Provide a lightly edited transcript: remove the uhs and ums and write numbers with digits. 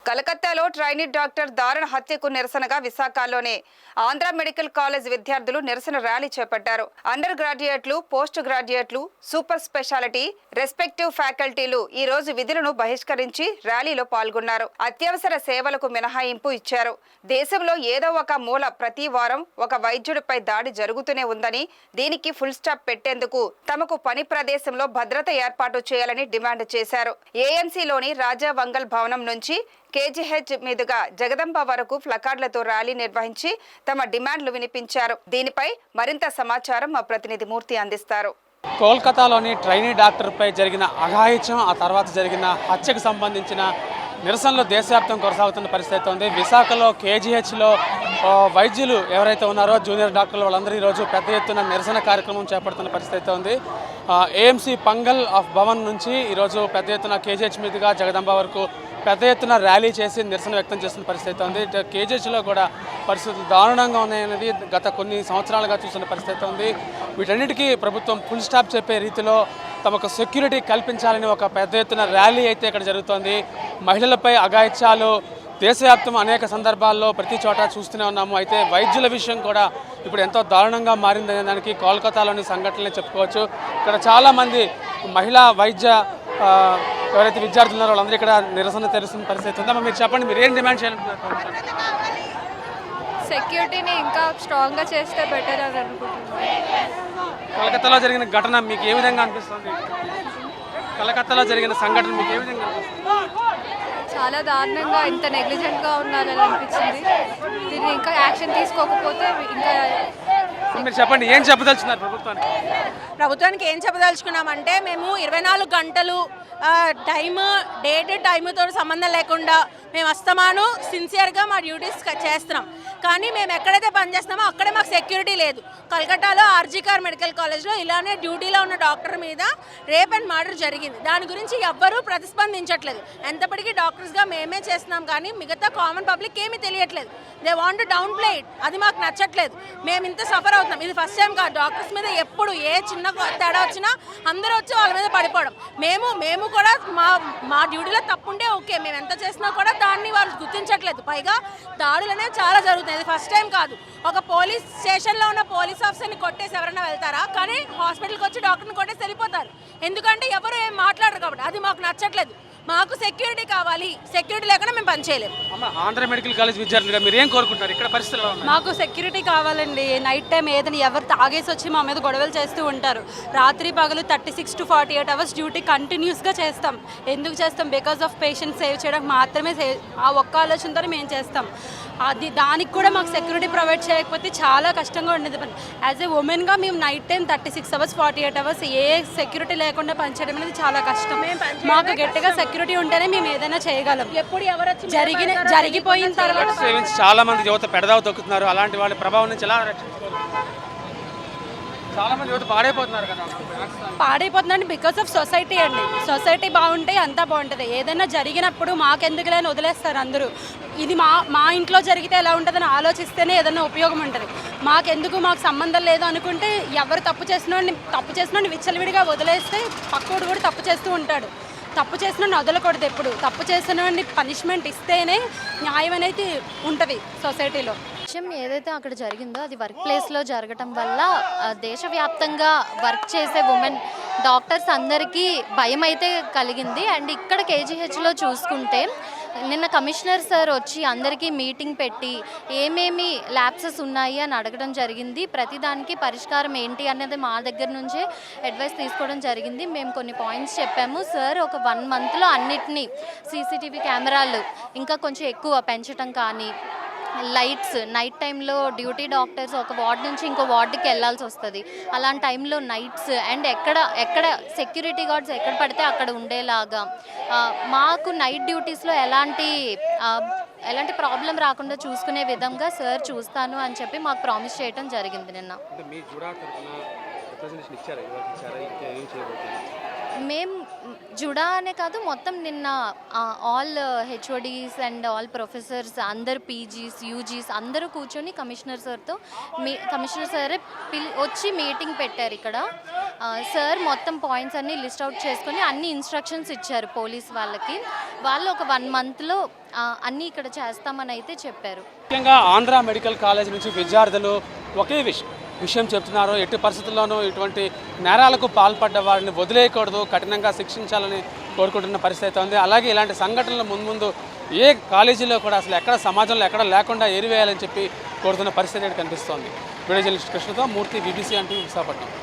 కలకత్తాలో trainee doctor దారుణ హత్యకు నిరసనగా విశాఖలోనే ఆంధ్ర మెడికల్ కాలేజ్ విద్యార్థులు నిరసన ర్యాలీ చేపట్టారు. అండర్ గ్రాడ్యుయేట్లు, పోస్ట్ గ్రాడ్యుయేట్లు, సూపర్ స్పెషాలిటీ రెస్పెక్టివ్ ఫ్యాకల్టీలు ఈ రోజు విధులను బహిష్కరించి ర్యాలీలో పాల్గొన్నారు. అత్యవసర సేవలకు మినహాయింపు ఇచ్చారు. దేశంలో ఏదో ఒక మూల ప్రతి వారం ఒక వైద్యుడిపై దాడి జరుగుతూనే ఉందని, దీనికి ఫుల్ స్టాప్ పెట్టేందుకు తమకు పని ప్రదేశంలో భద్రత ఏర్పాటు చేయాలని డిమాండ్ చేశారు. ఏఎన్సీలోని రాజా వంగల్ భవనం నుంచి కేజీహెచ్ మీదుగా జగదంబ వరకు ప్లకార్డులతో ర్యాలీ నిర్వహించి తమ డిమాండ్లు వినిపించారు. దీనిపై మరింత సమాచారం మా ప్రతినిధి మూర్తి అందిస్తారు. కోల్కతాలోని ట్రైనీ డాక్టర్పై జరిగిన అఘాయిత్యం, ఆ తర్వాత జరిగిన హత్యకు సంబంధించిన నిరసనలు దేశవ్యాప్తంగా కొనసాగుతున్న పరిస్థితి ఉంది. విశాఖలో కేజీహెచ్లో వైద్యులు ఎవరైతే ఉన్నారో జూనియర్ డాక్టర్లు వాళ్ళందరూ ఈరోజు పెద్ద ఎత్తున నిరసన కార్యక్రమం చేపడుతున్న పరిస్థితి ఉంది. ఏఎంసీ పంగల్ ఆఫ్ భవన్ నుంచి ఈరోజు పెద్ద ఎత్తున కేజీహెచ్ మీదుగా జగదంబ వరకు పెద్ద ఎత్తున ర్యాలీ చేసి నిరసన వ్యక్తం చేస్తున్న పరిస్థితి ఉంది. కేజీహెచ్లో కూడా పరిస్థితులు దారుణంగా ఉన్నాయనేది గత కొన్ని సంవత్సరాలుగా చూస్తున్న పరిస్థితి ఉంది. వీటన్నిటికీ ప్రభుత్వం ఫుల్ స్టాప్ చెప్పే రీతిలో తమకు సెక్యూరిటీ కల్పించాలని ఒక పెద్ద ఎత్తున ర్యాలీ అయితే ఇక్కడ జరుగుతోంది. మహిళలపై అఘాయిత్యాలు దేశవ్యాప్తం అనేక సందర్భాల్లో ప్రతి చోట చూస్తూనే ఉన్నాము. అయితే వైద్యుల విషయం కూడా ఇప్పుడు ఎంతో దారుణంగా మారిందనే దానికి కోల్కతాలోని సంఘటనలే చెప్పుకోవచ్చు. ఇక్కడ చాలామంది మహిళా వైద్య ఎవరైతే విద్యార్థులు ఉన్నారో వాళ్ళందరూ ఇక్కడ నిరసన తెలుస్తున్న పరిస్థితి ఉందమ్మా. మీరు చెప్పండి, మీరు ఏం డిమాండ్ చేయాలనుకుంటున్నారు? సెక్యూరిటీని ఇంకా స్ట్రాంగ్గా చేస్తే బెటర్ అని అనుకుంటున్నాను. కలకత్తాలో జరిగిన ఘటన మీకు ఏ విధంగా అనిపిస్తుంది? కలకత్తాలో జరిగిన సంఘటన మీకు ఏ విధంగా అనిపిస్తుంది? చాలా దారుణంగా, ఇంత నెగ్లిజెంట్గా ఉన్నారని అనిపించింది. దీన్ని ఇంకా యాక్షన్ తీసుకోకపోతే ఇంకా. మీరు చెప్పండి, ఏం చెప్పదలుచున్నారు ప్రభుత్వానికి? ఏం చెప్పదలుచుకున్నామంటే, మేము 24 గంటలు టైముతో సంబంధం లేకుండా మేము వస్తామాను సిన్సియర్గా మా డ్యూటీస్ చేస్తున్నాం. కానీ మేము ఎక్కడైతే పనిచేస్తున్నామో అక్కడే మాకు సెక్యూరిటీ లేదు. కలకట్టాలో ఆర్జీకార్ మెడికల్ కాలేజ్లో ఇలానే డ్యూటీలో ఉన్న డాక్టర్ మీద రేప్ అండ్ మర్డర్ జరిగింది. దాని గురించి ఎవ్వరూ ప్రతిస్పందించట్లేదు. ఎంతప్పటికీ డాక్టర్స్గా మేమే చేస్తున్నాం, కానీ మిగతా కామన్ పబ్లిక్ ఏమీ తెలియట్లేదు. They want down play it. అది మాకు నచ్చట్లేదు. మేము ఇంత సఫర్ అవుతున్నాం. ఇది ఫస్ట్ టైం కాదు. డాక్టర్స్ మీద ఎప్పుడు ఏ చిన్న తేడా వచ్చినా అందరూ వచ్చి వాళ్ళ మీద పడిపోవడం. మేము కూడా మా డ్యూటీలో తప్పుంటే ఓకే, మేము ఎంత చేసినా కూడా దాన్ని వాళ్ళు గుర్తించట్లేదు. పైగా దాడులు అనేవి చాలా జరుగుతాయి. ఇది ఫస్ట్ టైం కాదు. ఒక పోలీస్ స్టేషన్లో ఉన్న పోలీస్ ఆఫీసర్ని కొట్టేసి ఎవరైనా వెళ్తారా? కానీ హాస్పిటల్కి వచ్చి డాక్టర్ని కొట్టేసి వెళ్ళిపోతారు. ఎందుకంటే ఎవరు ఏం మాట్లాడరు కాబట్టి. అది మాకు నచ్చట్లేదు. మాకు సెక్యూరిటీ కావాలి. సెక్యూరిటీ లేకుండా మేము పనిచేయలేము. ఆంధ్ర మెడికల్ కాలేజ్ విద్యార్థులుగా మీరు ఏం కోరుకుంటారు? ఇక్కడ పరిస్థితులు మాకు సెక్యూరిటీ కావాలండి. నైట్ టైం ఏదైనా ఎవరు తాగేసి వచ్చి మా మీద గొడవలు చేస్తూ ఉంటారు. రాత్రి పగలు 36 to 48 అవర్స్ డ్యూటీ కంటిన్యూస్గా చేస్తాం. ఎందుకు చేస్తాం? బికాస్ ఆఫ్ పేషెంట్ సేవ్ చేయడం మాత్రమే. ఆ ఒక్క ఆలోచనతోనే మేము చేస్తాం. దానికి కూడా మాకు సెక్యూరిటీ ప్రొవైడ్ చేయకపోతే చాలా కష్టంగా ఉండేది. యాజ్ ఏ ఉమెన్గా మేము నైట్ టైం 36 hours 48 hours ఏ సెక్యూరిటీ లేకుండా పనిచేయడం అనేది చాలా కష్టం. మాకు గట్టిగా సెక్యూరిటీ ఉంటేనే మేము ఏదైనా చేయగలం. ఎప్పుడు ఎవరు జరిగిపోయిన తర్వాత చాలా మంది యువత పెడదావ తొక్కుతున్నారు. అలాంటి వాళ్ళ ప్రభావం నుంచి ఎలా రక్షించుకోవాలి? చాలా మంది యువత పాడైపోతున్నారు కదా. పాడైపోతుందండి బికాస్ ఆఫ్ సొసైటీ అండి. సొసైటీ బాగుంటే అంతా బాగుంటుంది. ఏదైనా జరిగినప్పుడు మాకెందుకులేని వదిలేస్తారు అందరూ. ఇది మా ఇంట్లో జరిగితే ఎలా ఉంటుందని ఆలోచిస్తేనే ఏదైనా ఉపయోగం ఉంటుంది. మాకు సంబంధం లేదు అనుకుంటే ఎవరు తప్పు చేసినోడిని విచ్చలవిడిగా వదిలేస్తే పక్కోడు కూడా తప్పు చేస్తూ ఉంటాడు. తప్పు చేసినోడిని వదలకూడదు. ఎప్పుడు తప్పు చేసినోడిని పనిష్మెంట్ ఇస్తేనే న్యాయం అనేది ఉంటుంది సొసైటీలో. విషయం ఏదైతే అక్కడ జరిగిందో అది వర్క్ ప్లేస్లో జరగటం వల్ల దేశవ్యాప్తంగా వర్క్ చేసే ఉమెన్ డాక్టర్స్ అందరికీ భయం అయితే కలిగింది. అండ్ ఇక్కడ కేజీహెచ్లో చూసుకుంటే నిన్న కమిషనర్ సార్ వచ్చి అందరికీ మీటింగ్ పెట్టి ఏమేమి ల్యాప్సెస్ ఉన్నాయి అని అడగడం జరిగింది. ప్రతిదానికి పరిష్కారం ఏంటి అనేది మా దగ్గర నుంచే అడ్వైస్ తీసుకోవడం జరిగింది. మేము కొన్ని పాయింట్స్ చెప్పాము. సార్ ఒక 1 monthలో అన్నిటినీ సీసీటీవీ కెమెరాలు ఇంకా కొంచెం ఎక్కువ పెంచడం కానీ, లైట్స్ నైట్ టైంలో డ్యూటీ డాక్టర్స్ ఒక వార్డ్ నుంచి ఇంకో వార్డుకి వెళ్ళాల్సి వస్తుంది. అలాంటి టైంలో నైట్స్ అండ్ ఎక్కడ సెక్యూరిటీ గార్డ్స్ ఎక్కడ పడితే అక్కడ ఉండేలాగా మాకు నైట్ డ్యూటీస్లో ఎలాంటి ప్రాబ్లం రాకుండా చూసుకునే విధంగా సార్ చూస్తాను అని చెప్పి మాకు ప్రామిస్ చేయడం జరిగింది. నిన్న మేము జుడా అనే కాదు, మొత్తం నిన్న all HODs and all professors అందరు పీజీస్ యూజీస్ అందరూ కూర్చొని కమిషనర్ సార్తో కమిషనర్ సారే వచ్చి మీటింగ్ పెట్టారు ఇక్కడ. సార్ మొత్తం పాయింట్స్ అన్నీ లిస్ట్ అవుట్ చేసుకొని అన్ని ఇన్స్ట్రక్షన్స్ ఇచ్చారు పోలీస్ వాళ్ళకి. వాళ్ళు ఒక 1 monthలో అన్నీ ఇక్కడ చేస్తామని అయితే చెప్పారు. ముఖ్యంగా ఆంధ్ర మెడికల్ కాలేజ్ నుంచి విద్యార్థులు ఒకే విషయం చెప్తున్నారు. ఎట్టి పరిస్థితుల్లోనూ ఇటువంటి నేరాలకు పాల్పడ్డ వారిని వదిలేయకూడదు, కఠినంగా శిక్షించాలని కోరుకుంటున్న పరిస్థితి ఉంది. అలాగే ఇలాంటి సంఘటనలు ముందు ఏ కాలేజీలో కూడా అసలు ఎక్కడ సమాజంలో ఎక్కడ లేకుండా ఏరివేయాలని చెప్పి కోరుతున్న పరిస్థితి కనిపిస్తోంది. వీడియో జర్నలిస్ట్ కృష్ణతో మూర్తి, BBC అంటే విశాఖపట్నం.